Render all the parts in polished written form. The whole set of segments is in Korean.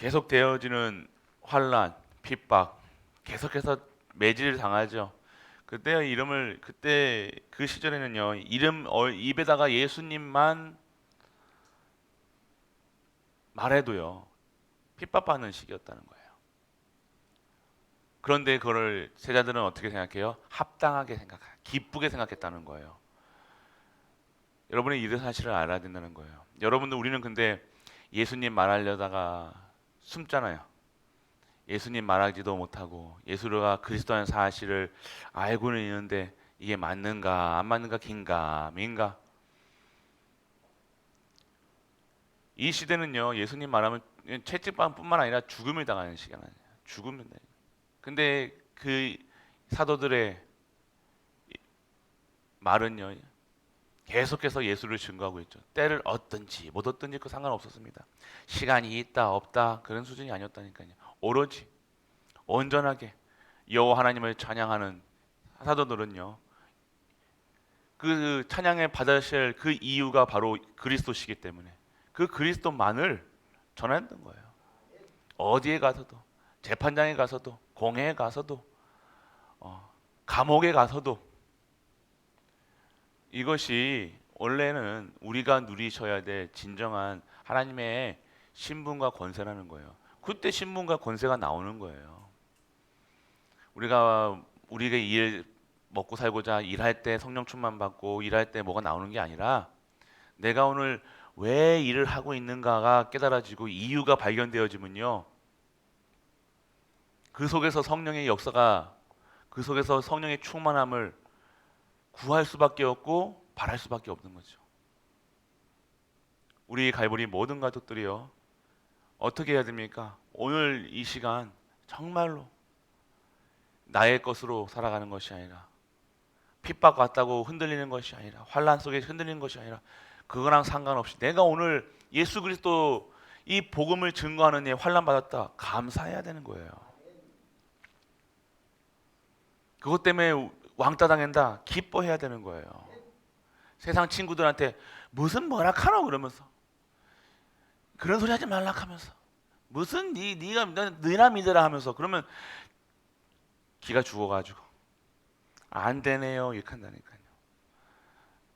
계속 되어지는 환란, 핍박, 계속해서 매질을 당하죠. 그때 그 시절에는요, 입에다가 예수님만 말해도요, 핍박받는 시기였다는 거예요. 그런데 그거를 제자들은 어떻게 생각해요? 합당하게 기쁘게 생각했다는 거예요. 여러분이 이 사실을 알아야 된다는 거예요. 우리는 근데 예수님 말하려다가 숨잖아요. 예수님 말하지도 못하고 예수가 그리스도라는 사실을 알고는 있는데 이게 맞는가 안 맞는가 긴가 민가. 이 시대는요, 예수님 말하면 채찍방뿐만 아니라 죽음을 당하는 시간 아니에요. 죽음을. 근데 그 사도들의 말은요, 계속해서 예수를 증거하고 있죠. 때를 얻든지 못 얻든지 그 상관없었습니다. 시간이 있다 없다 그런 수준이 아니었다니까요. 오로지 온전하게 여호와 하나님을 찬양하는 사도들은요, 그 찬양에 받으실 그 이유가 바로 그리스도시기 때문에 그 그리스도만을 전했던 거예요. 어디에 가서도, 재판장에 가서도, 공회에 가서도, 감옥에 가서도. 이것이 원래는 우리가 누리셔야 될 진정한 하나님의 신분과 권세라는 거예요. 그때 신분과 권세가 나오는 거예요. 우리가 먹고 살고자 일할 때 성령 충만 받고 일할 때 뭐가 나오는 게 아니라 내가 오늘 왜 일을 하고 있는가가 깨달아지고 이유가 발견되어지면요, 그 속에서 성령의 역사가, 그 속에서 성령의 충만함을 구할 수밖에 없고 바랄 수밖에 없는 거죠. 우리 갈보리 모든 가족들이요, 어떻게 해야 됩니까? 오늘 이 시간 정말로 나의 것으로 살아가는 것이 아니라, 핍박 왔다고 흔들리는 것이 아니라, 환란 속에 흔들리는 것이 아니라, 그거랑 상관없이 내가 오늘 예수 그리스도 이 복음을 증거하는 애 환란 받았다 감사해야 되는 거예요. 그것 때문에 왕따 당한다 기뻐해야 되는 거예요. 세상 친구들한테 무슨 뭐라 카노 그러면서, 그런 소리 하지 말라 하면서, 무슨 네가 너나 믿으라 하면서, 그러면 기가 죽어가지고 안 되네요 이렇게 한다니까요.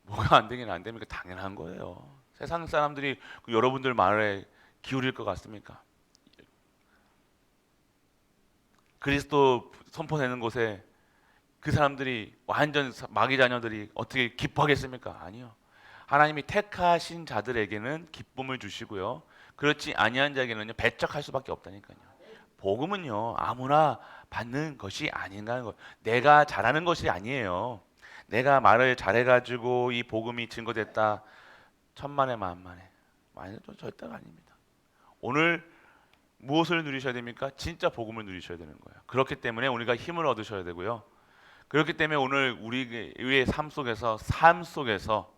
뭐가 안 되긴 안 됩니까? 당연한 거예요. 세상 사람들이 여러분들 말에 기울일 것 같습니까? 그리스도 선포되는 곳에 그 사람들이 완전 마귀 자녀들이 어떻게 기뻐하겠습니까? 아니요. 하나님이 택하신 자들에게는 기쁨을 주시고요, 그렇지 아니한 자에게는요 배척할 수밖에 없다니까요. 복음은요 아무나 받는 것이 아닌가는 거예요. 내가 잘하는 것이 아니에요. 내가 말을 잘해가지고 이 복음이 증거됐다 천만에 만만에 많이 절대가 아닙니다. 오늘 무엇을 누리셔야 됩니까? 진짜 복음을 누리셔야 되는 거예요. 그렇기 때문에 우리가 힘을 얻으셔야 되고요. 그렇기 때문에 오늘 우리의 삶 속에서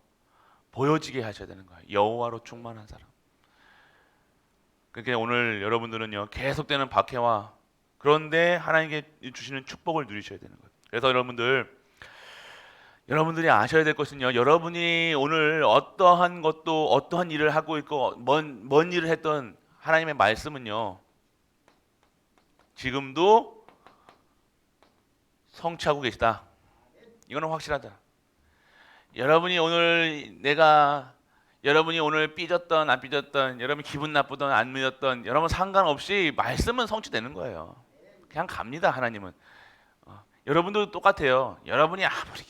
보여지게 하셔야 되는 거예요. 여호와로 충만한 사람. 그러니까 오늘 여러분들은요 계속되는 박해와, 그런데 하나님께 주시는 축복을 누리셔야 되는 거예요. 그래서 여러분들이 아셔야 될 것은요, 여러분이 오늘 어떠한 일을 하고 있고 먼 일을 했던 하나님의 말씀은요 지금도 성취하고 계시다. 이거는 확실하다. 여러분이 오늘 삐졌던 안 삐졌던, 여러분 기분 나쁘던 안 믿었던, 여러분 상관없이 말씀은 성취되는 거예요. 그냥 갑니다. 하나님은 여러분도 똑같아요. 여러분이 아무리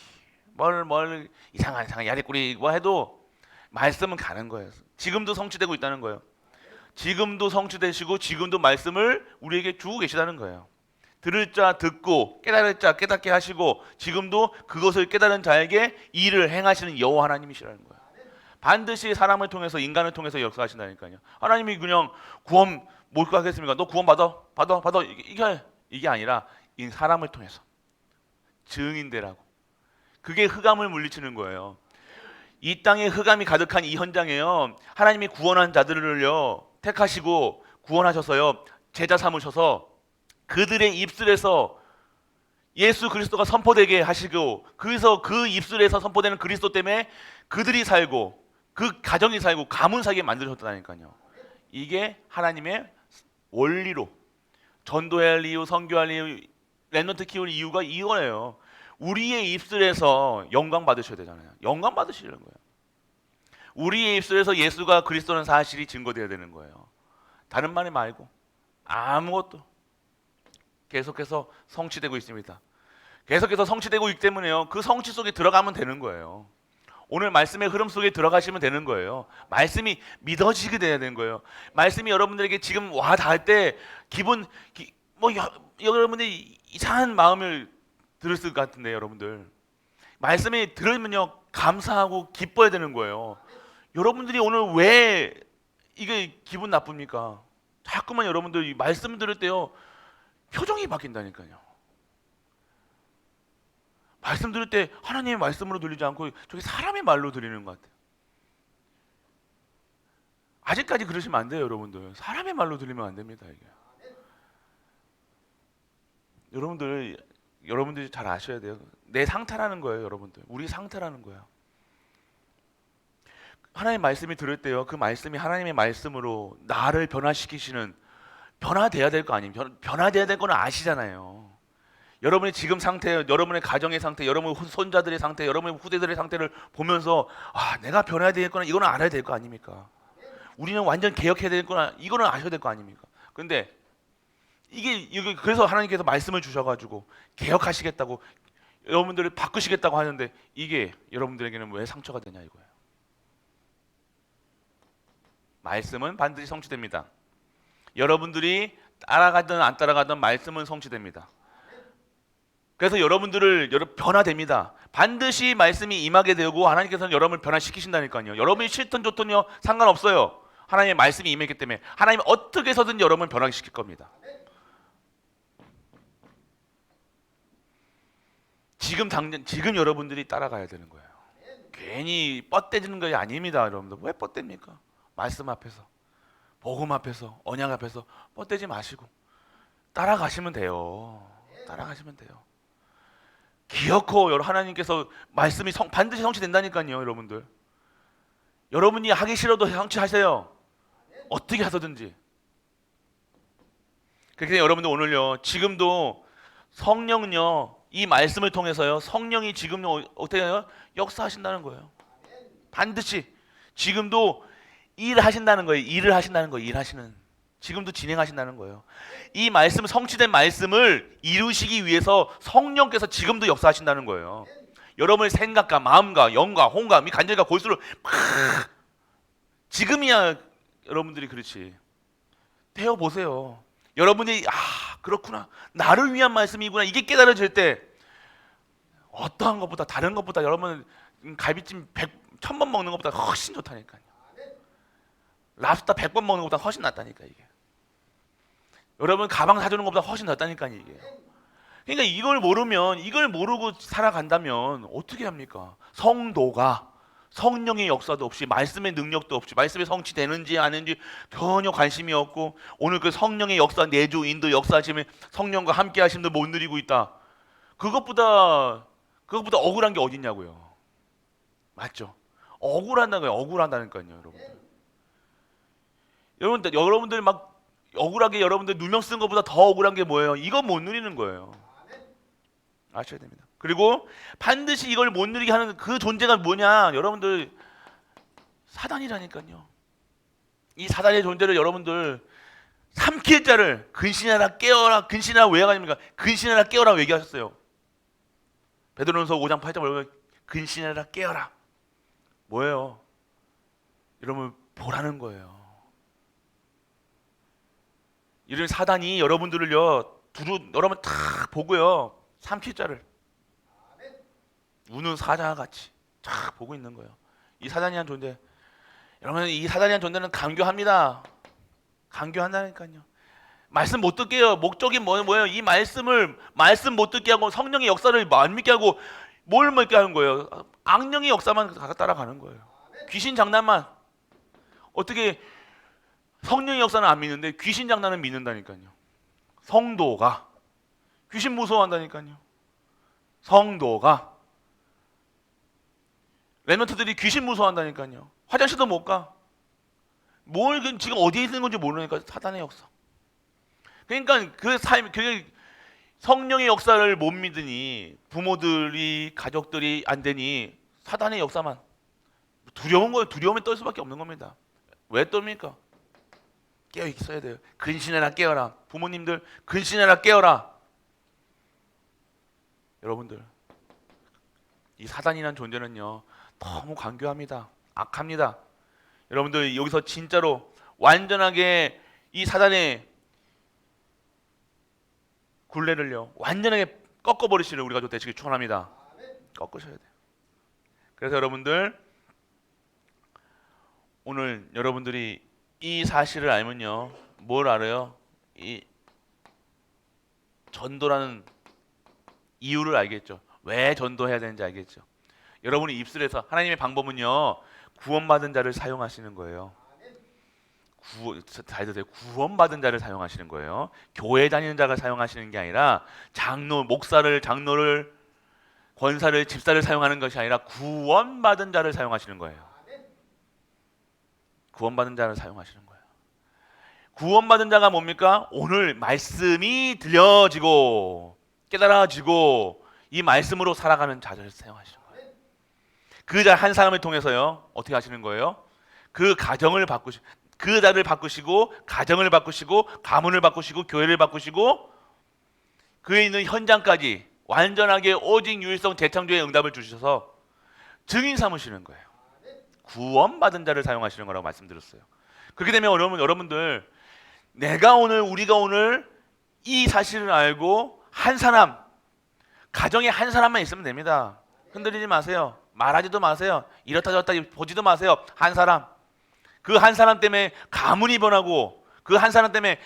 뭘 이상한 야리꾸리 뭐 해도 말씀은 가는 거예요. 지금도 성취되고 있다는 거예요. 지금도 성취되시고 지금도 말씀을 우리에게 주고 계시다는 거예요. 들을 자 듣고 깨달을 자 깨닫게 하시고 지금도 그것을 깨달은 자에게 일을 행하시는 여호와 하나님이시라는 거예요. 반드시 사람을 통해서, 인간을 통해서 역사하신다니까요. 하나님이 그냥 구원 못 하겠습니까? 너 구원 받아 이게 아니라 이 사람을 통해서 증인되라고. 그게 흑암을 물리치는 거예요. 이 땅에 흑암이 가득한 이 현장에요, 하나님이 구원한 자들을요 택하시고 구원하셔서요 제자 삼으셔서 그들의 입술에서 예수 그리스도가 선포되게 하시고, 그래서 그 입술에서 선포되는 그리스도 때문에 그들이 살고 그 가정이 살고 가문 살게 만드셨다니까요. 이게 하나님의 원리로 전도해야 할 이유, 선교할 이유, 렘넌트 키울 이유가 이거예요. 우리의 입술에서 영광 받으셔야 되잖아요. 영광 받으시려는 거예요. 우리의 입술에서 예수가 그리스도는 사실이 증거되어야 되는 거예요. 다른 말이 말고 아무것도. 계속해서 성취되고 있습니다. 계속해서 성취되고 있기 때문에요. 그 성취 속에 들어가면 되는 거예요. 오늘 말씀의 흐름 속에 들어가시면 되는 거예요. 말씀이 믿어지게 돼야 되는 거예요. 말씀이 여러분들에게 지금 와 닿을 때 여러분들이 이상한 마음을 들었을 것 같은데 여러분들 말씀이 들으면요 감사하고 기뻐야 되는 거예요. 여러분들이 오늘 왜 이게 기분 나쁩니까? 자꾸만 여러분들 말씀 들을 때요 표정이 바뀐다니까요. 말씀 들을 때 하나님의 말씀으로 들리지 않고 저기 사람의 말로 들리는 것 같아요. 아직까지 그러시면 안 돼요, 여러분들. 사람의 말로 들리면 안 됩니다, 이게. 여러분들이 잘 아셔야 돼요. 내 상태라는 거예요, 여러분들. 우리 상태라는 거예요. 하나님의 말씀이 들을 때요, 그 말씀이 하나님의 말씀으로 나를 변화시키시는 변화돼야 될 거 아니에요. 변화돼야 될 거는 아시잖아요. 여러분의 지금 상태, 여러분의 가정의 상태, 여러분의 손자들의 상태, 여러분의 후대들의 상태를 보면서 내가 변해야 되겠구나 이거는 알아야 될 거 아닙니까? 우리는 완전 개혁해야 되겠구나 이거는 아셔야 될 거 아닙니까? 근데 이게 그래서 하나님께서 말씀을 주셔가지고 개혁하시겠다고 여러분들을 바꾸시겠다고 하는데 이게 여러분들에게는 왜 상처가 되냐 이거예요. 말씀은 반드시 성취됩니다. 여러분들이 따라가든 안 따라가든 말씀은 성취됩니다. 그래서 여러분들을 변화됩니다. 반드시 말씀이 임하게 되고 하나님께서는 여러분을 변화시키신다니까요. 여러분이 싫든 좋든요 상관없어요. 하나님의 말씀이 임했기 때문에 하나님이 어떻게 해서든 여러분을 변화시킬 겁니다. 지금 여러분들이 따라가야 되는 거예요. 괜히 뻗대지는 것이 아닙니다. 여러분들 왜 뻗댑니까? 말씀 앞에서 복음 앞에서 언약 앞에서 뻗대지 마시고 따라가시면 돼요. 따라가시면 돼요. 기어코 하나님께서 말씀이 반드시 성취된다니까요, 여러분들. 여러분이 하기 싫어도 성취하세요. 어떻게 하서든지. 그렇게 여러분들 오늘요, 지금도 성령은요, 이 말씀을 통해서요, 성령이 지금 어떻게 해요? 역사하신다는 거예요. 반드시 지금도 일을 하신다는 거예요. 일하시는. 지금도 진행하신다는 거예요. 이 말씀, 성취된 말씀을 이루시기 위해서 성령께서 지금도 역사하신다는 거예요. 여러분의 생각과 마음과 영과 혼과 간절과 골수를 지금이야 여러분들이 그렇지. 태워보세요. 여러분이 그렇구나. 나를 위한 말씀이구나. 이게 깨달아질 때 어떠한 것보다 다른 것보다 여러분 갈비찜 1000번 먹는 것보다 훨씬 좋다니까요. 랍스터 100번 먹는 것보다 훨씬 낫다니까 이게. 여러분 가방 사주는 것보다 훨씬 낫다니까요 이게. 그러니까 이걸 모르고 살아간다면 어떻게 합니까? 성도가 성령의 역사도 없이 말씀의 능력도 없이 말씀이 성취되는지 아닌지 전혀 관심이 없고 오늘 그 성령의 역사 내주 인도 역사하심에 성령과 함께 하심도 못 누리고 있다. 그것보다 억울한 게 어딨냐고요. 맞죠? 억울한다니까요 여러분들 막 억울하게 여러분들 누명 쓴 것보다 더 억울한 게 뭐예요? 이거 못 누리는 거예요. 아셔야 됩니다. 그리고 반드시 이걸 못 누리게 하는 그 존재가 뭐냐? 여러분들 사단이라니까요. 이 사단의 존재를 여러분들 삼킬 자를 근신하라 깨어라. 근신하라 왜 하십니까? 근신하라 깨어라 얘기하셨어요. 베드로전서 5장 8절 보면 근신하라 깨어라. 뭐예요? 여러분 보라는 거예요. 이런 사단이 여러분들을요 여러분 탁 보고요 삼킬 자를 우는 사자와 같이 탁 보고 있는 거예요. 이 사단이란 존재, 여러분 이 사단이란 존재는 강교합니다. 강교한다니까요. 말씀 못 듣게요. 목적이 뭐예요? 이 말씀 못 듣게 하고 성령의 역사를 안 믿게 하고 뭘 믿게 하는 거예요? 악령의 역사만 따라가는 거예요. 귀신 장난만. 어떻게 성령의 역사는 안 믿는데 귀신 장난은 믿는다니까요. 성도가 귀신 무서워한다니까요. 성도가 렘넌트들이 귀신 무서워한다니까요. 화장실도 못 가. 지금 어디에 있는 건지 모르니까 사단의 역사. 그러니까 그 삶, 그 성령의 역사를 못 믿으니 부모들이 가족들이 안 되니 사단의 역사만 두려운 거예요. 두려움에 떨 수밖에 없는 겁니다. 왜 떱니까? 깨어 있어야 돼요. 근신해라 깨어라. 부모님들 근신해라 깨어라. 여러분들 이 사단이라는 존재는요 너무 간교합니다. 악합니다. 여러분들 여기서 진짜로 완전하게 이 사단의 굴레를요 완전하게 꺾어버리시를 우리가 좀 되시길 축원합니다. 꺾으셔야 돼요. 그래서 여러분들 오늘 여러분들이 이 사실을 알면요 뭘 알아요? 이 전도라는 이유를 알겠죠. 왜 전도해야 되는지 알겠죠. 여러분이 입술에서 하나님의 방법은요 구원받은 자를 사용하시는 거예요. 잘 들으세요. 구원받은 자를 사용하시는 거예요. 교회 다니는 자가 사용하시는 게 아니라 장로, 목사를, 장로를, 권사를, 집사를 사용하는 것이 아니라 구원받은 자를 사용하시는 거예요. 구원받은 자를 사용하시는 거예요. 구원받은 자가 뭡니까? 오늘 말씀이 들려지고 깨달아지고 이 말씀으로 살아가는 자를 사용하시는 거예요. 그 자 한 사람을 통해서요 어떻게 하시는 거예요? 그 가정을 바꾸시고 그 자를 바꾸시고 가정을 바꾸시고 가문을 바꾸시고 교회를 바꾸시고 그에 있는 현장까지 완전하게 오직 유일성 재창조의 응답을 주셔서 증인 삼으시는 거예요. 구원받은 자를 사용하시는 거라고 말씀드렸어요. 그렇게 되면 여러분들 우리가 오늘 이 사실을 알고 한 사람 가정에 한 사람만 있으면 됩니다. 흔들리지 마세요. 말하지도 마세요. 이렇다 저렇다 보지도 마세요. 한 사람. 그 한 사람 때문에 가문이 변하고 그 한 사람 때문에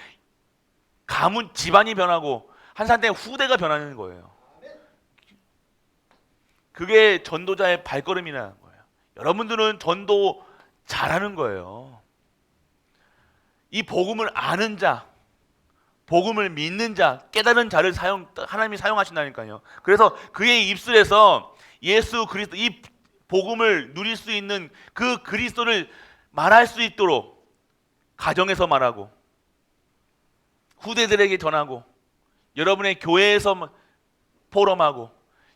가문 집안이 변하고 한 사람 때문에 후대가 변하는 거예요. 그게 전도자의 발걸음이라는 거예요. 여러분들은 전도 잘하는 거예요. 이 복음을 아는 자, 복음을 믿는 자, 깨달은 자를 하나님이 사용하신다니까요. 그래서 그의 입술에서 예수 그리스도 이 복음을 누릴 수 있는 그 그리스도를 말할 수 있도록 가정에서 말하고 후대들에게 전하고 여러분의 교회에서 포럼하고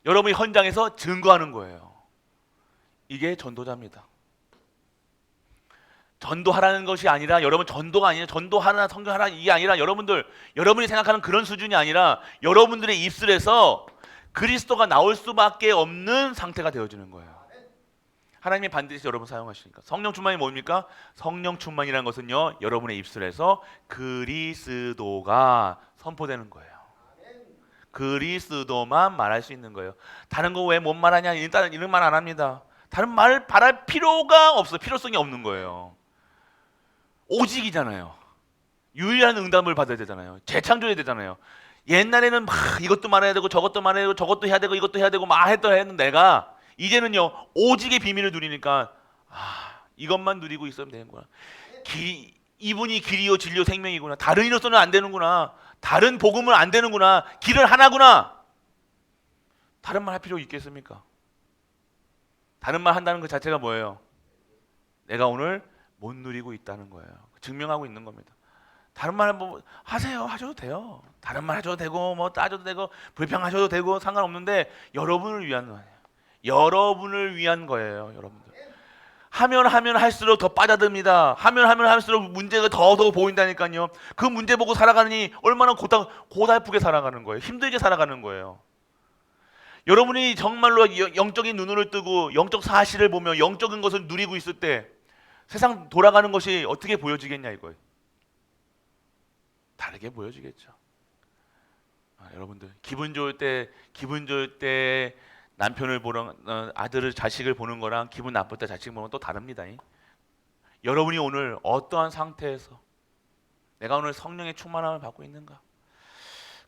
여러분의 현장에서 증거하는 거예요. 이게 전도자입니다. 전도하라는 것이 아니라 여러분 전도가 아니라 전도하라 성경하라 이게 아니라 여러분이 생각하는 그런 수준이 아니라 여러분들의 입술에서 그리스도가 나올 수밖에 없는 상태가 되어지는 거예요. 하나님이 반드시 여러분 사용하시니까. 성령 충만이 뭡니까? 성령 충만이라는 것은요 여러분의 입술에서 그리스도가 선포되는 거예요. 그리스도만 말할 수 있는 거예요. 다른 거 왜 못 말하냐 일단 이런 말 안 합니다. 다른 말 바랄 필요가 없어요. 필요성이 없는 거예요. 오직이잖아요. 유일한 응답을 받아야 되잖아요. 재창조해야 되잖아요. 옛날에는 막 이것도 말해야 되고 저것도 말해야 되고 저것도 해야 되고 이것도 해야 되고 막 했던 내가 이제는요 오직의 비밀을 누리니까 이것만 누리고 있으면 되는구나. 이분이 길이요 진리요 생명이구나. 다른 이로서는 안 되는구나. 다른 복음은 안 되는구나. 길은 하나구나. 다른 말 할 필요 있겠습니까? 다른 말 한다는 것 자체가 뭐예요? 내가 오늘 못 누리고 있다는 거예요. 증명하고 있는 겁니다. 다른 말 뭐 하세요. 하셔도 돼요. 다른 말 하셔도 되고 뭐 따져도 되고 불평하셔도 되고 상관없는데 여러분을 위한 거예요. 여러분을 위한 거예요. 여러분들. 하면 할수록 더 빠져듭니다. 하면 할수록 문제가 더 보인다니까요. 그 문제 보고 살아가니 얼마나 고달프게 살아가는 거예요. 힘들게 살아가는 거예요. 여러분이 정말로 영적인 눈을 뜨고 영적 사실을 보며 영적인 것을 누리고 있을 때 세상 돌아가는 것이 어떻게 보여지겠냐 이거예요. 다르게 보여지겠죠. 여러분들 기분 좋을 때 남편을 보는 아들을 자식을 보는 거랑 기분 나쁠 때 자식 보는 건 또 다릅니다. 여러분이 오늘 어떠한 상태에서 내가 오늘 성령의 충만함을 받고 있는가?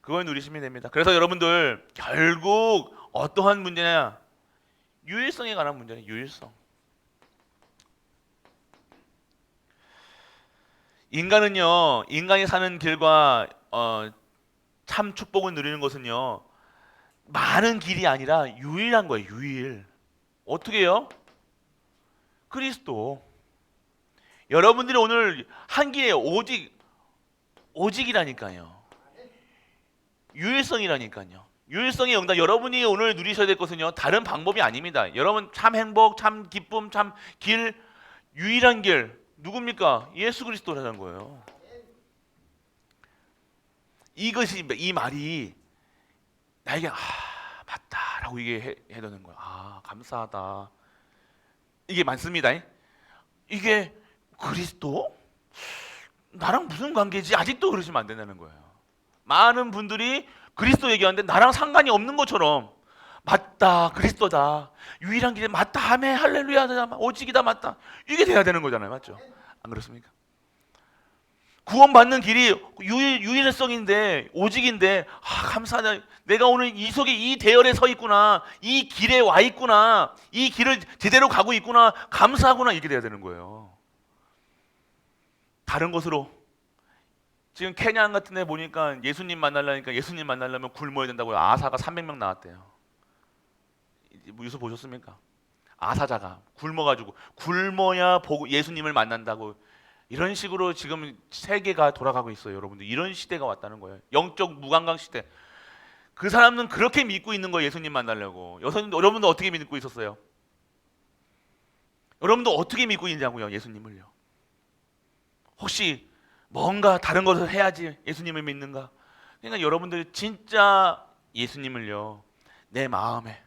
그걸 누리시면 됩니다. 그래서 여러분들 결국 어떠한 문제냐? 유일성에 관한 문제는 유일성. 인간이 사는 길과 참 축복을 누리는 것은요 많은 길이 아니라 유일한 거예요. 유일. 어떻게 해요? 그리스도. 여러분들이 오늘 한 길에 오직이라니까요. 유일성이라니까요. 유일성의 영광. 여러분이 오늘 누리셔야 될 것은요, 다른 방법이 아닙니다. 여러분 참 행복, 참 기쁨, 참 길, 유일한 길 누굽니까? 예수 그리스도라는 거예요. 이것이, 이 말이 나에게 맞다라고 이게 해되는 거야. 감사하다. 이게 많습니다. 이게 그리스도? 나랑 무슨 관계지? 아직도 그러시면 안 된다는 거예요. 많은 분들이 그리스도 얘기하는데 나랑 상관이 없는 것처럼, 맞다, 그리스도다, 유일한 길이 맞다, 아멘, 할렐루야, 오직이다, 맞다, 이게 돼야 되는 거잖아요. 맞죠? 안 그렇습니까? 구원받는 길이 유일성인데, 오직인데, 감사하다, 내가 오늘 이 속에 이 대열에 서 있구나, 이 길에 와 있구나, 이 길을 제대로 가고 있구나, 감사하구나, 이게 돼야 되는 거예요. 다른 것으로, 지금 케냐 같은 데 보니까 예수님 만나려면 굶어야 된다고요. 아사가 300명 나왔대요. 뉴스 보셨습니까? 아사자가 굶어가지고, 굶어야 보고 예수님을 만난다고, 이런 식으로 지금 세계가 돌아가고 있어요. 여러분들, 이런 시대가 왔다는 거예요. 영적 무감각 시대. 그 사람은 그렇게 믿고 있는 거예요. 예수님 만나려고. 여러분도 어떻게 믿고 있었어요? 여러분도 어떻게 믿고 있냐고요, 예수님을요. 혹시 뭔가 다른 것을 해야지 예수님을 믿는가? 그러니까 여러분들이 진짜 예수님을요, 내 마음에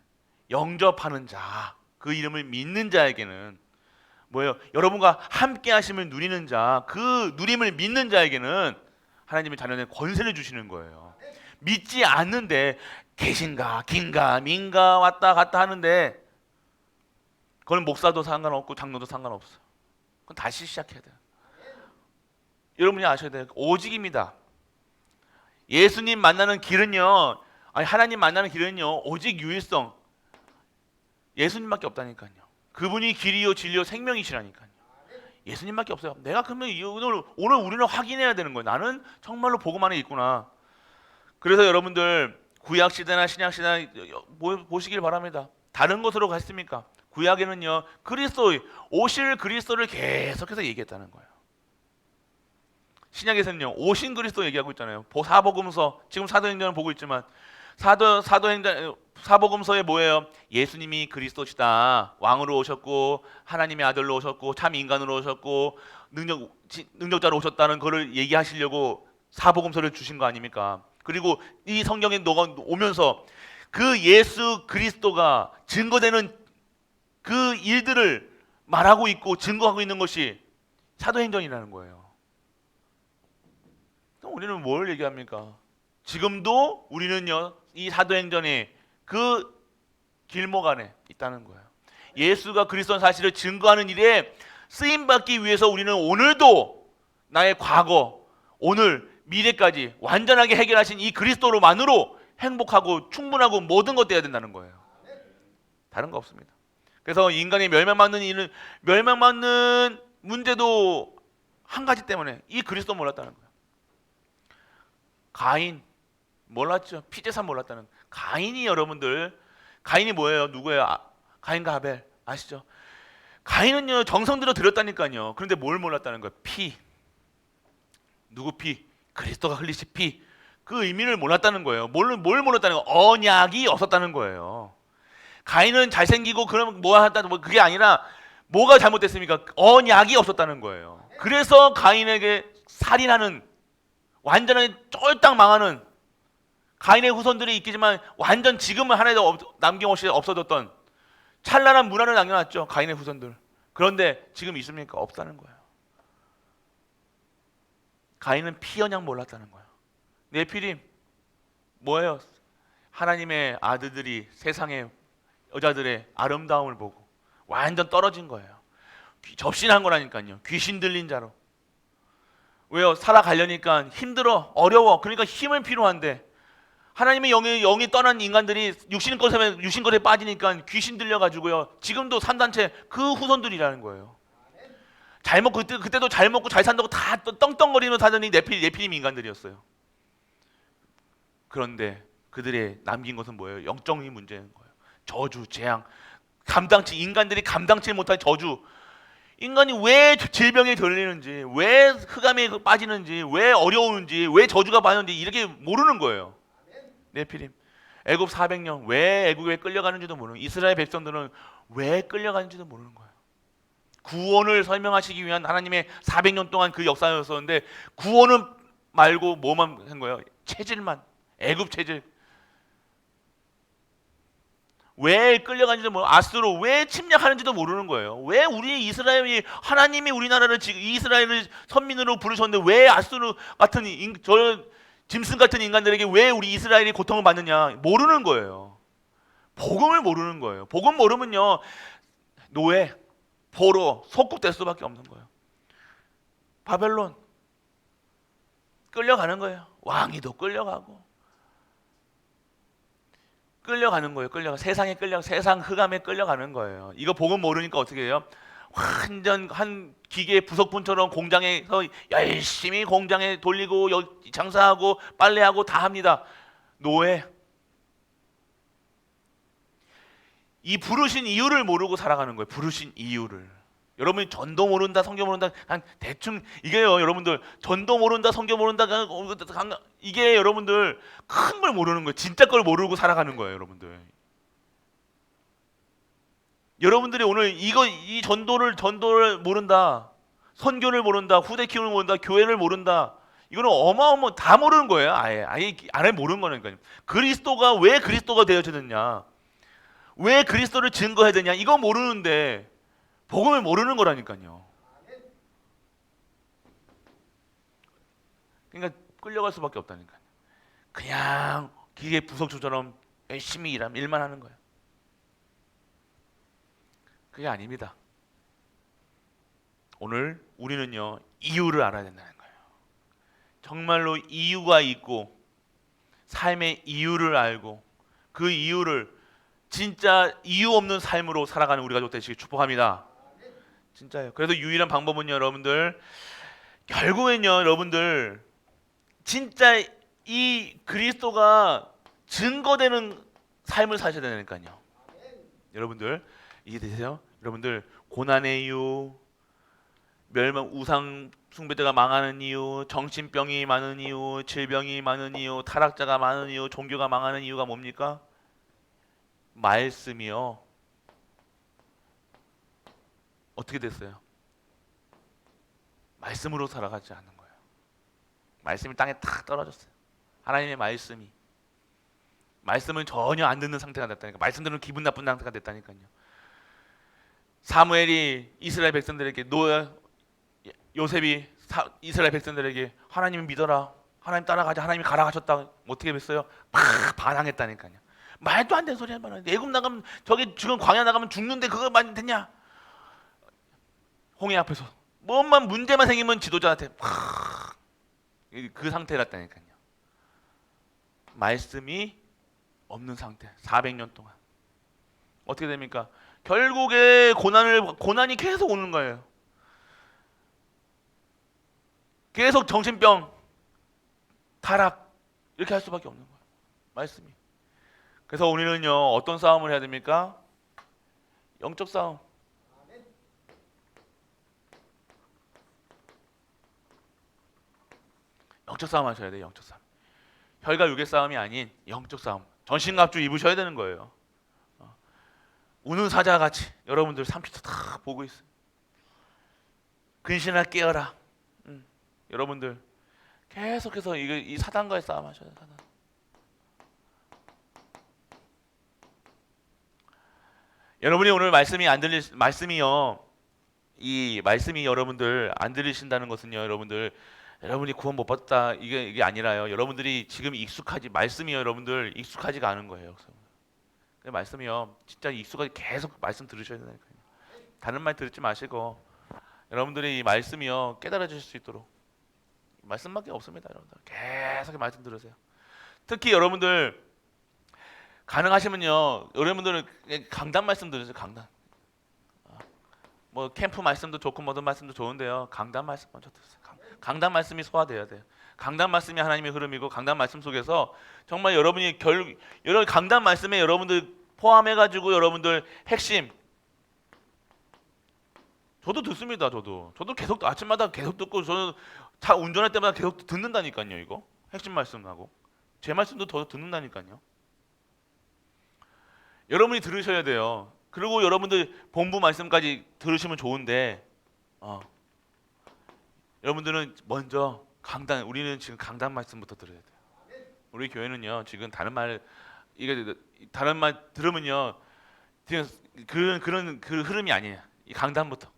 영접하는 자, 그 이름을 믿는 자에게는 뭐예요? 여러분과 함께 하심을 누리는 자, 그 누림을 믿는 자에게는 하나님의 자녀는 권세를 주시는 거예요. 믿지 않는데 계신가 긴가 민가 왔다 갔다 하는데, 그건 목사도 상관없고 장로도 상관없어요. 그건 다시 시작해야 돼요. 여러분이 아셔야 돼요. 오직입니다. 예수님 만나는 길은요, 하나님 만나는 길은요, 오직 유일성, 예수님밖에 없다니까요. 그분이 길이요 진리요 생명이시라니까요. 예수님밖에 없어요. 내가 그러면 오늘 우리는 확인해야 되는 거예요. 나는 정말로 복음 안에 있구나. 그래서 여러분들 구약 시대나 신약 시대 보시길 바랍니다. 다른 곳으로 갔습니까? 구약에는요, 오실 그리스도를 계속해서 얘기했다는 거예요. 신약에서는요, 오신 그리스도 얘기하고 있잖아요. 사복음서, 지금 사도행전을 보고 있지만 사복음서에 뭐예요? 예수님이 그리스도시다, 왕으로 오셨고 하나님의 아들로 오셨고 참 인간으로 오셨고 능력자로 오셨다는 것을 얘기하시려고 사복음서를 주신 거 아닙니까? 그리고 이 성경에 오면서 그 예수 그리스도가 증거되는 그 일들을 말하고 있고 증거하고 있는 것이 사도행전이라는 거예요. 우리는 뭘 얘기합니까? 지금도 우리는요, 이 사도행전에 그 길목 안에 있다는 거예요. 예수가 그리스도인 사실을 증거하는 일에 쓰임받기 위해서 우리는 오늘도 나의 과거, 오늘, 미래까지 완전하게 해결하신 이 그리스도로만으로 행복하고 충분하고 모든 것 돼야 된다는 거예요. 다른 거 없습니다. 그래서 인간이 멸망받는 문제도 한 가지 때문에 이 그리스도 몰랐다는 거예요. 가인 몰랐죠. 피제사 몰랐다는. 가인이 뭐예요? 누구예요? 가인과 아벨 아시죠? 가인은요, 정성 들여 드렸다니까요. 그런데 뭘 몰랐다는 거예요? 피. 누구 피? 그리스도가 흘리신 피. 그 의미를 몰랐다는 거예요. 뭘 몰랐다는 거예요? 언약이 없었다는 거예요. 가인은 잘생기고 그럼 그게 아니라 뭐가 잘못됐습니까? 언약이 없었다는 거예요. 그래서 가인에게 살인하는, 완전히 쫄딱 망하는, 가인의 후손들이 있겠지만 완전 지금은 하나도 남김없이 없어졌던 찬란한 문화를 남겨놨죠, 가인의 후손들. 그런데 지금 있습니까? 없다는 거예요. 가인은 피 언약 몰랐다는 거예요. 네피림 뭐예요? 하나님의 아들들이 세상의 여자들의 아름다움을 보고 완전 떨어진 거예요. 접신한 거라니까요. 귀신 들린 자로. 왜요? 살아가려니까 힘들어, 어려워. 그러니까 힘을 필요한데 하나님의 영이 떠난 인간들이 육신 것에 빠지니까 귀신 들려가지고요, 지금도 산단체 그 후손들이라는 거예요. 그때도 잘 먹고 잘 산다고 다 떵떵거리는 사전이 네피림 인간들이었어요. 그런데 그들의 남긴 것은 뭐예요? 영적인 문제인 거예요. 저주, 재앙, 인간들이 감당치 못할 저주. 인간이 왜 질병에 걸리는지, 왜 흑암에 빠지는지, 왜 어려우는지, 왜 저주가 받는지 이렇게 모르는 거예요. 네피림. 애굽 400년 왜 애굽에 끌려가는지도 모르는, 이스라엘 백성들은 왜 끌려가는지도 모르는 거예요. 구원을 설명하시기 위한 하나님의 400년 동안 그 역사였었는데 구원은 말고 뭐만 한 거예요? 체질만. 애굽 체질. 왜 끌려가는지도 모르고 아수르 왜 침략하는지도 모르는 거예요. 왜 우리 이스라엘이 하나님이 우리나라를 지금 이스라엘을 선민으로 부르셨는데 왜 아수르 같은 저 짐승 같은 인간들에게 왜 우리 이스라엘이 고통을 받느냐 모르는 거예요. 복음을 모르는 거예요. 복음 모르면요 노예, 포로, 속국될 수밖에 없는 거예요. 바벨론 끌려가는 거예요. 왕이도 끌려가고 끌려가는 거예요. 세상에 세상 흑암에 끌려가는 거예요. 이거 복음 모르니까 어떻게 해요? 완전 한 기계 부속품처럼 공장에서 열심히 공장에 돌리고 장사하고 빨래하고 다 합니다. 노예. 이 부르신 이유를 모르고 살아가는 거예요. 부르신 이유를. 여러분이 전도 모른다, 성경 모른다, 그냥 대충 이게요, 여러분들 전도 모른다, 성경 모른다, 이게 여러분들 큰 걸 모르는 거예요. 진짜 걸 모르고 살아가는 거예요, 여러분들. 여러분들이 오늘 이 전도를 모른다, 선교를 모른다, 후대 키우는 모른다, 교회를 모른다. 이거는 어마어마 다 모르는 거예요. 아예 모르는 거니까요. 그리스도가 왜 그리스도가 되어졌느냐, 왜 그리스도를 증거해야 되냐, 이거 모르는데. 복음을 모르는 거라니까요. 그러니까 끌려갈 수밖에 없다니까요. 그냥 기계 부속주처럼 열심히 일만 하는 거예요. 그게 아닙니다. 오늘 우리는요 이유를 알아야 된다는 거예요. 정말로 이유가 있고 삶의 이유를 알고 그 이유를 진짜 이유 없는 삶으로 살아가는 우리 가족 되시길 축복합니다. 진짜요. 그래서 유일한 방법은요, 여러분들, 결국엔요, 여러분들, 진짜 이 그리스도가 증거되는 삶을 사셔야 되니까요. 여러분들 이해되세요? 여러분들 고난의 이유, 우상 숭배자가 망하는 이유, 정신병이 많은 이유, 질병이 많은 이유, 타락자가 많은 이유, 종교가 망하는 이유가 뭡니까? 말씀이요. 어떻게 됐어요? 말씀으로 살아가지 않는 거예요. 말씀이 땅에 탁 떨어졌어요. 하나님의 말씀은 전혀 안 듣는 상태가 됐다니까. 말씀 들으면 기분 나쁜 상태가 됐다니까요. 사무엘이 이스라엘 백성들에게 요셉이 이스라엘 백성들에게 하나님을 믿어라, 하나님 따라가자, 하나님이 가라 하셨다. 어떻게 했어요? 막 반항했다니까요. 말도 안 되는 소리 하면 애굽 나가면 저기 지금 광야 나가면 죽는데 그거 말이 됐냐? 홍해 앞에서 뭐만 문제만 생기면 지도자한테 그 상태였다니까요. 말씀이 없는 상태 400년 동안 어떻게 됩니까? 결국에 고난이 계속 오는 거예요. 계속 정신병, 타락 이렇게 할 수밖에 없는 거예요. 말씀이. 그래서 우리는요 어떤 싸움을 해야 됩니까? 영적 싸움. 영적 싸움 하셔야 돼요. 영적 싸움. 혈과 육의 싸움이 아닌 영적 싸움. 전신갑주 입으셔야 되는 거예요. 우는 사자같이 여러분들 30초 다 보고 있어요. 근신아 깨어라. 여러분들 계속해서 이 사단과의 싸움 하셔야 돼요. 사단. 여러분이 오늘 말씀이요. 이 말씀이 여러분들 안 들으신다는 것은요, 여러분이 구원 못 받다 이게 아니라요. 여러분들이 지금 말씀이요, 여러분들 익숙하지가 않은 거예요. 그래서 말씀이요, 진짜 익숙하게 계속 말씀 들으셔야 되니까요. 다른 말 듣지 마시고 여러분들이 이 말씀이요 깨달아질 수 있도록 말씀밖에 없습니다, 여러분들. 계속 말씀 들으세요. 특히 여러분들 가능하시면요, 여러분들은 강단 말씀 들으세요. 강단. 뭐 캠프 말씀도 좋고 모든 말씀도 좋은데요. 강단 말씀 먼저 들으세요. 강단 말씀이 소화돼야 돼요. 강단 말씀이 하나님의 흐름이고 강단 말씀 속에서 정말 여러분이 여러 강단 말씀에 여러분들 포함해가지고 여러분들 핵심. 저도 듣습니다. 저도 계속 아침마다 계속 듣고 저는 차 운전할 때마다 계속 듣는다니까요. 이거 핵심 말씀하고 제 말씀도 더 듣는다니까요. 여러분이 들으셔야 돼요. 그리고 여러분들 본부 말씀까지 들으시면 좋은데 여러분들은 먼저 강단, 우리는 지금 강단 말씀부터 들어야 돼요. 우리 교회는요 지금 다른 말 들으면요 그런 그 흐름이 아니에요. 이 강단부터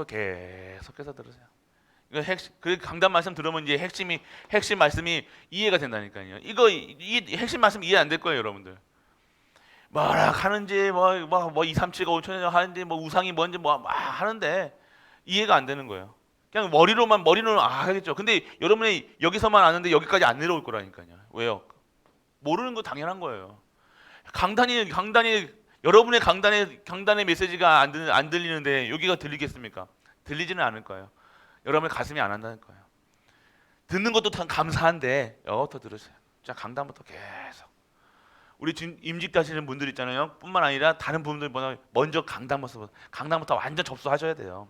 계속해서 들으세요. 그 강단 말씀 들으면 이제 핵심 말씀이 이해가 된다니까요. 이 핵심 말씀 이해 안 될 거예요, 여러분들. 뭐라 하는지 뭐 2, 3, 7가 5천년 하는지 뭐 우상이 뭔지 뭐 하는데 이해가 안 되는 거예요. 그냥 머리로는 하겠죠. 근데 여러분이 여기서만 아는데 여기까지 안 내려올 거라니까요. 왜요? 모르는 거 당연한 거예요. 강단이 여러분의 강단의 메시지가 안 들리는데 여기가 들리겠습니까? 들리지는 않을 거예요. 여러분의 가슴이 안 한다는 거예요. 듣는 것도 참 감사한데 여기부터 들으세요. 자, 강단부터 계속. 우리 지금 임직 하시는 분들 있잖아요. 뿐만 아니라 다른 분들보다 먼저 강단부터 완전 접수하셔야 돼요.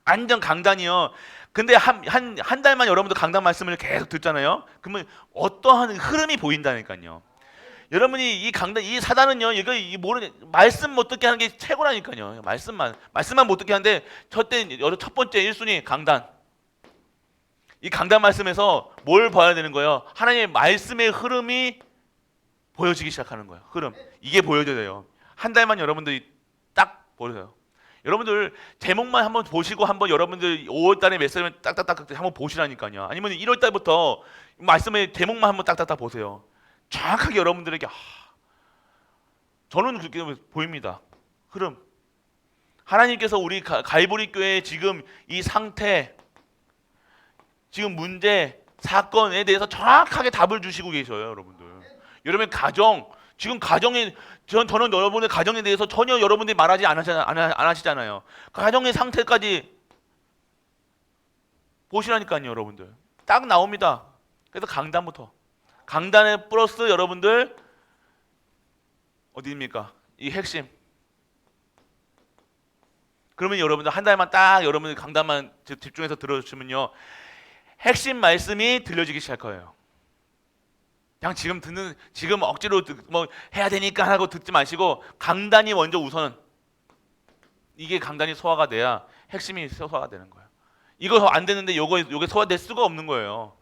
완전 강단이요. 근데 한 달만 여러분들 강단 말씀을 계속 듣잖아요. 그러면 어떠한 흐름이 보인다니까요. 여러분이 이 강단, 이 사단은요, 이 모르는 말씀 못 듣게 하는 게 최고라니까요. 말씀만 못 듣게 하는데 첫 번째 1순위 강단. 이 강단 말씀에서 뭘 봐야 되는 거예요? 하나님의 말씀의 흐름이 보여지기 시작하는 거예요. 흐름. 이게 보여져야 돼요. 한 달만 여러분들이 딱 보세요. 여러분들 제목만 한번 보시고 한번 여러분들 5월 달에 메시지를 딱딱딱 한번 보시라니까요. 아니면 1월 달부터 말씀의 제목만 한번 딱딱딱 보세요. 정확하게 여러분들에게 저는 그렇게 보입니다. 흐름. 하나님께서 우리 갈보리 교회의 지금 이 상태, 지금 문제, 사건에 대해서 정확하게 답을 주시고 계셔요, 여러분들. 여러분의 가정, 지금 저는 여러분의 가정에 대해서 전혀 여러분들이 말하지 안 하시잖아요. 가정의 상태까지 보시라니까요, 여러분들. 딱 나옵니다. 그래서 강단에 플러스 여러분들 어디입니까? 이 핵심. 그러면 여러분들 한 달만 딱 여러분들 강단만 집중해서 들어주시면요, 핵심 말씀이 들려지기 시작할 거예요. 그냥 지금 억지로 뭐 해야 되니까 하고 듣지 마시고 강단이 먼저 우선, 이게 강단이 소화가 돼야 핵심이 소화가 되는 거예요. 이거 안 되는데 요게 소화될 수가 없는 거예요.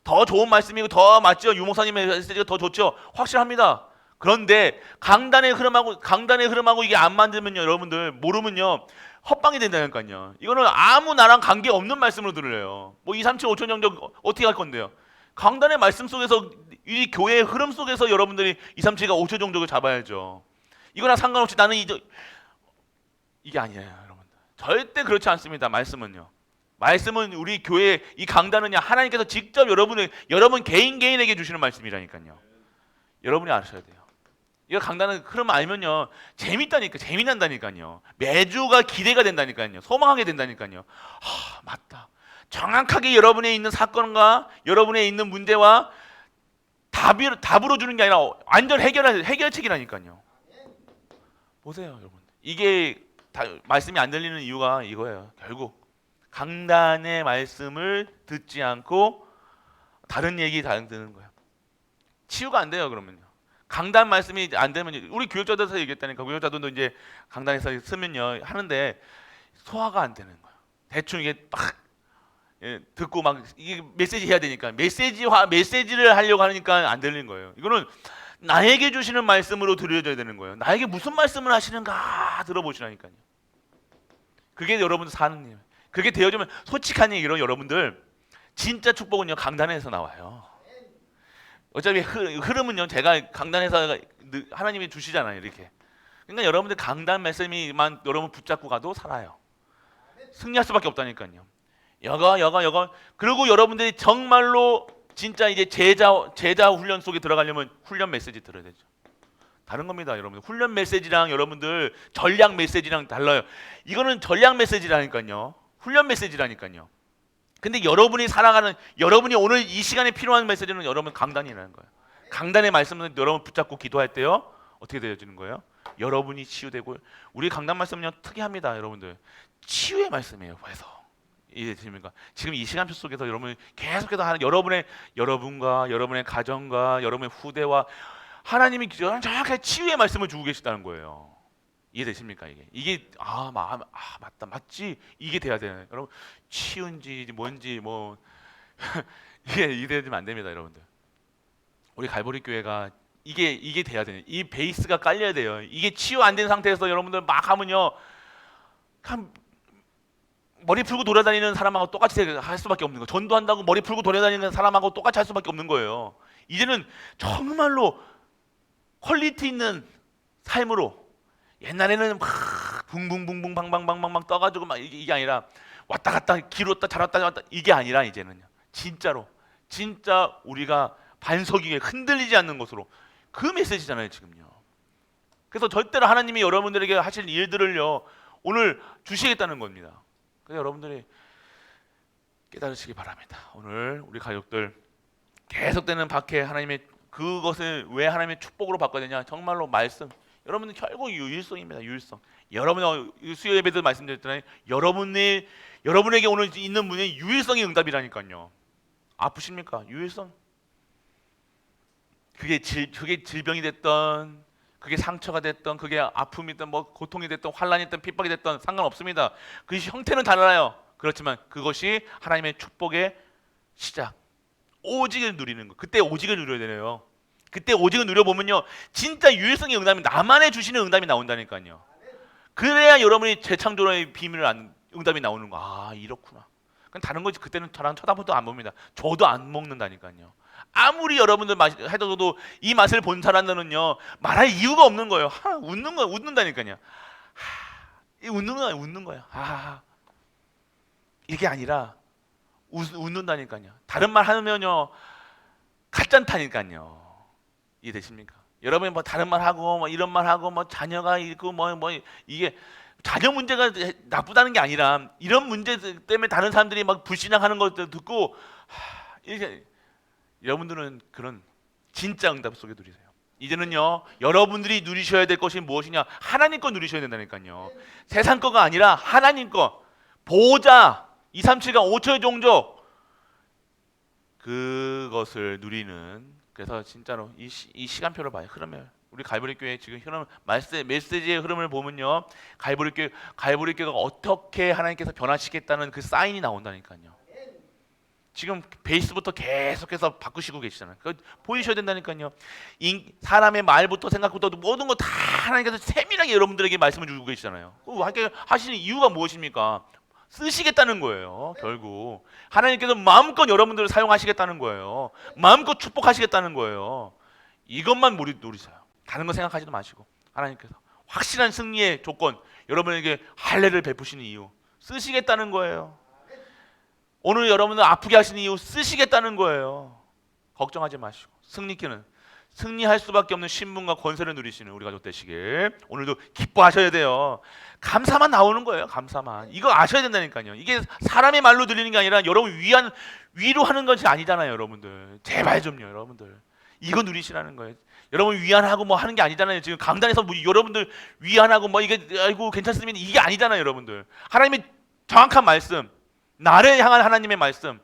더 좋은 말씀이고 더 맞죠. 유목사님의 메시지가 더 좋죠. 확실합니다. 그런데 강단의 흐름하고 이게 안 만들면요, 여러분들 모르면요 헛방이 된다니까요. 이거는 아무 나랑 관계 없는 말씀으로 들려요. 뭐 2, 3, 7, 5천 정도 어떻게 할 건데요? 강단의 말씀 속에서, 이 교회의 흐름 속에서 여러분들이 2, 3, 7가 5초 정도를 잡아야죠. 이거랑 상관없이 나는 이게 아니에요, 여러분들. 절대 그렇지 않습니다. 말씀은 우리 교회 이 강단은 하나님께서 직접 여러분 개인에게 주시는 말씀이라니까요. 여러분이 아셔야 돼요. 이거 강단은 흐름 알면요 재미난다니까요. 매주가 기대가 된다니까요. 소망하게 된다니까요. 맞다. 정확하게 여러분에 있는 사건과 여러분에 있는 문제와 답으로 주는 게 아니라 완전 해결책이라니까요. 보세요, 여러분. 이게 말씀이 안 들리는 이유가 이거예요. 결국 강단의 말씀을 듣지 않고 다른 얘기 듣는 거예요. 치유가 안 돼요, 그러면요. 강단 말씀이 안 되면, 우리 교육자들에서 얘기했다니까. 교육자들도 이제 강단에서 쓰면요 하는데 소화가 안 되는 거예요. 대충 이게 막 듣고 막 이게 메시지 해야 되니까 메시지를 하려고 하니까 안 들리는 거예요. 이거는 나에게 주시는 말씀으로 들려줘야 되는 거예요. 나에게 무슨 말씀을 하시는가 들어보시라니까요. 그게 여러분들 사는 일. 그게 되어지면 솔직한 얘기로 여러분들 진짜 축복은요 강단에서 나와요. 어차피 흐름은요 제가 강단에서 하나님이 주시잖아요, 이렇게. 그러니까 여러분들 강단 말씀이만 여러분 붙잡고 가도 살아요. 승리할 수밖에 없다니까요. 여가 그리고 여러분들이 정말로 진짜 이제 제자 훈련 속에 들어가려면 훈련 메시지 들어야 되죠. 다른 겁니다, 여러분들. 훈련 메시지랑 여러분들 전략 메시지랑 달라요. 이거는 전략 메시지라니까요. 훈련 메시지라니까요. 근데 여러분이 오늘 이 시간에 필요한 메시지는 여러분 강단이라는 거예요. 강단의 말씀은 여러분 붙잡고 기도할 때요 어떻게 되어지는 거예요? 여러분이 치유되고, 우리 강단 말씀은요 특이합니다, 여러분들. 치유의 말씀이에요. 그래서 이해되십니까? 지금 이 시간표 속에서 여러분 계속해서 하는 여러분과 여러분의 가정과 여러분의 후대와 하나님이 정확하게 치유의 말씀을 주고 계시다는 거예요. 이해되십니까? 이게 맞다 맞지 이게 돼야 되는 여러분 치유인지 뭔지 뭐 이게 이해되면 안 됩니다, 여러분들. 우리 갈보리 교회가 이게 돼야 되는 이 베이스가 깔려야 돼요. 이게 치유 안 된 상태에서 여러분들 막 하면요, 머리 풀고 돌아다니는 사람하고 똑같이 할 수밖에 없는 거. 전도한다고 머리 풀고 돌아다니는 사람하고 똑같이 할 수밖에 없는 거예요. 이제는 정말로 퀄리티 있는 삶으로, 옛날에는 막 붕붕붕붕 방방방방방 떠가지고 막 이게 아니라 왔다 갔다 길 왔다 잘 왔다 갔다 이게 아니라 이제는요, 진짜로 진짜 우리가 반석 위에 흔들리지 않는 것으로, 그 메시지잖아요 지금요. 그래서 절대로 하나님이 여러분들에게 하실 일들을요 오늘 주시겠다는 겁니다. 그래서 여러분들이 깨달으시기 바랍니다. 오늘 우리 가족들 계속되는 박해, 하나님의 그것을 왜 하나님의 축복으로 바꿔야 되냐? 정말로 말씀. 여러분은 결국 유일성입니다. 유일성. 여러분 수요 예배도 말씀드렸잖아요. 여러분에게 오늘 있는 문제는 유일성이 응답이라니까요. 아프십니까? 유일성. 그게 질병이 됐던, 그게 상처가 됐던, 그게 아픔이든 뭐 고통이 됐던, 환란이 됐던, 핍박이 됐던 상관없습니다. 그 형태는 달라요. 그렇지만 그것이 하나님의 축복의 시작. 오직을 누리는 거. 그때 오직을 누려야 되네요. 그때 오직을 누려보면요, 진짜 유일성의 응답이, 나만의 주시는 응답이 나온다니까요. 그래야 여러분이 재창조의 비밀을 응답이 나오는 거. 아, 이렇구나. 다른 거지. 그때는 저랑 쳐다보도 안 봅니다. 저도 안 먹는다니까요. 아무리 여러분들 해도 이 맛을 본 사람들은요 말할 이유가 없는 거예요. 웃는다니까요. 웃는 거예요. 이게 아니라 웃는다니까요. 다른 말 하면요 가짠타니까요. 이해되십니까? 여러분이 뭐 다른 말 하고 뭐 이런 말 하고 뭐 자녀가 있고 뭐 이게 자녀 문제가 나쁘다는 게 아니라, 이런 문제 때문에 다른 사람들이 막 불신앙하는 것들 듣고 이게, 여러분들은 그런 진짜 응답 속에 누리세요. 이제는요 여러분들이 누리셔야 될 것이 무엇이냐? 하나님 거 누리셔야 된다니까요. 세상 거가 아니라 하나님 거. 보호자 237과 5초의 종족, 그것을 누리는. 그래서 진짜로 이 시간표를 봐요. 흐름을, 우리 갈보리 교회 지금 흐름, 메시지의 흐름을 보면요, 갈보리 교회가 어떻게 하나님께서 변화시키겠다는 그 사인이 나온다니까요. 지금 베이스부터 계속해서 바꾸시고 계시잖아요. 그거 보이셔야 된다니까요. 사람의 말부터 생각부터 모든 거 다 하나님께서 세밀하게 여러분들에게 말씀을 주고 계시잖아요. 하시는 이유가 무엇입니까? 쓰시겠다는 거예요. 결국 하나님께서 마음껏 여러분들을 사용하시겠다는 거예요. 마음껏 축복하시겠다는 거예요. 이것만 누리세요. 다른 거 생각하지도 마시고, 하나님께서 확실한 승리의 조건, 여러분에게 할례를 베푸시는 이유, 쓰시겠다는 거예요. 오늘 여러분들 아프게 하시는 이유, 쓰시겠다는 거예요. 걱정하지 마시고, 승리할 수밖에 없는 신분과 권세를 누리시는 우리 가족 되시길 오늘도 기뻐하셔야 돼요. 감사만 나오는 거예요. 감사만. 이거 아셔야 된다니까요. 이게 사람의 말로 들리는 게 아니라 여러분 위로하는 것이 아니잖아요. 여러분들 제발 좀요. 여러분들 이거 누리시라는 거예요. 여러분 위안하고 뭐 하는 게 아니잖아요. 지금 강단에서 뭐 여러분들 위안하고 뭐 이게 아이고 괜찮습니다, 이게 아니잖아요. 여러분들 하나님의 정확한 말씀, 나를 향한 하나님의 말씀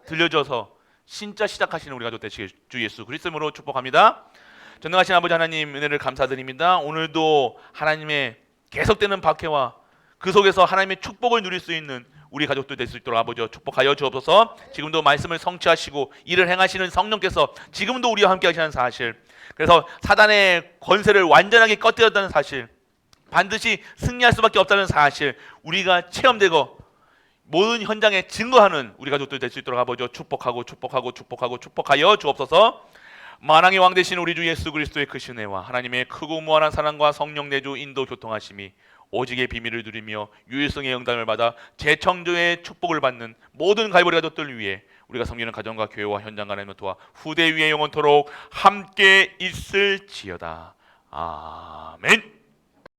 들려줘서 진짜 시작하시는 우리 가족 되시길 주 예수 그리스도로 축복합니다. 전능하신 아버지 하나님, 은혜를 감사드립니다. 오늘도 하나님의 계속되는 박해와 그 속에서 하나님의 축복을 누릴 수 있는 우리 가족들 될 수 있도록 아버지 축복하여 주옵소서. 지금도 말씀을 성취하시고 일을 행하시는 성령께서 지금도 우리와 함께 하시는 사실, 그래서 사단의 권세를 완전하게 꺾였다는 사실, 반드시 승리할 수밖에 없다는 사실, 우리가 체험되고 모든 현장에 증거하는 우리 가족들 될 수 있도록 아버지 축복하여 주옵소서. 만왕의 왕 되신 우리 주 예수 그리스도의 크신 은혜와 하나님의 크고 무한한 사랑과 성령 내주 인도 교통하심이 오직의 비밀을 누리며 유일성의 영감을 받아 재청조의 축복을 받는 모든 갈보리 가족들 위해 우리가 섬기는 가정과 교회와 현장 간의 노트와 후대 위에 영원토록 함께 있을지어다. 아멘.